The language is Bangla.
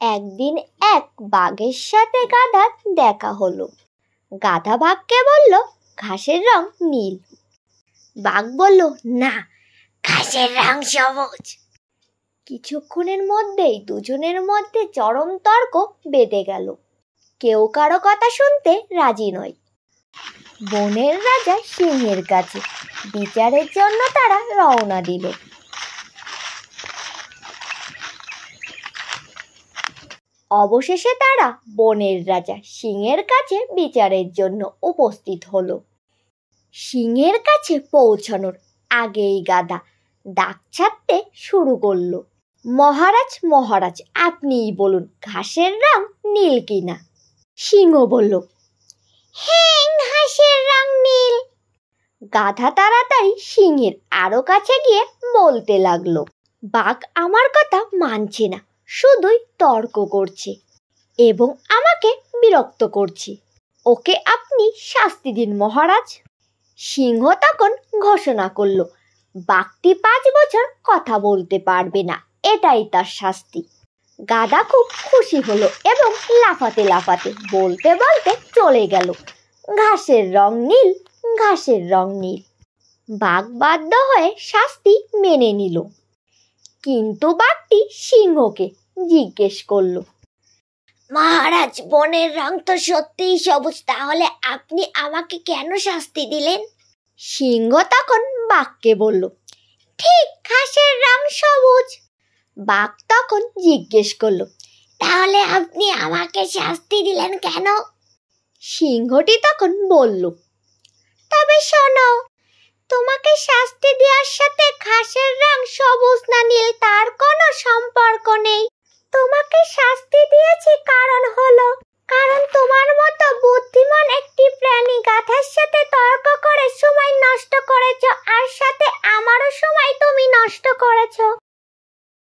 একদিন এক বাঘের সাথে গাধার দেখা হলো। গাধা বাঘকে বলল, ঘাসের রং নীল। বাঘ বলল, না, ঘাসের রং সবুজ। কিছুক্ষণের মধ্যেই দুজনের মধ্যে চরম তর্ক বেঁধে গেল। কেউ কারো কথা শুনতে রাজি নয়। বনের রাজা সিংহের কাছে বিচারের জন্য তারা রওনা দিল। অবশেষে তারা বনের রাজা সিংহের কাছে বিচারের জন্য উপস্থিত হলো। সিংহের কাছে পৌঁছানোর আগেই গাধা ডাক ছাড়তে শুরু করলো, মহারাজ মহারাজ, আপনিই বলুন ঘাসের রং নীল কিনা। সিংহ বলল, হ্যাঁ, ঘাসের রং নীল। গাধা তাড়াতাড়ি সিংহের আরো কাছে গিয়ে বলতে লাগলো, বাঘ আমার কথা মানছে না, শুধুই তর্ক করছে এবং আমাকে বিরক্ত করছে। ওকে আপনি শাস্তি দিন মহারাজ। সিংহ তখন ঘোষণা করলো, বাঘটি 5 বছর কথা বলতে পারবে না, এটাই তার শাস্তি। গাধা খুব খুশি হলো এবং লাফাতে লাফাতে বলতে বলতে চলে গেল, ঘাসের রং নীল, ঘাসের রং নীল। বাঘ বাধ্য হয়ে শাস্তি মেনে নিল। কিন্তু বাঘটি সিংহকে জিজ্ঞেস করলো, মহারাজ, বনের রং তো সত্যিই সবুজ, তাহলে আপনি আমাকে কেন শাস্তি দিলেন? সিংহ তখন বাঘকে বলল, ঠিক, ঘাসের রং সবুজ। বাঘ তখন জিজ্ঞেস করলো, তাহলে আপনি আমাকে শাস্তি দিলেন কেন? সিংহটি তখন বলল, তবে শোনো, তোমাকে শাস্তি দেওয়ার সাথে ঘাসের রং সবুজ না নীল তার কোনো সম্পর্ক নেই। তোমাকে শাস্তি দিয়েছি কারণ তোমার মতো বুদ্ধিমান একটি প্রাণী গাধার সাথে তর্ক করে সময় নষ্ট করেছো, আর সাথে আমারও সময় তুমি নষ্ট করেছো।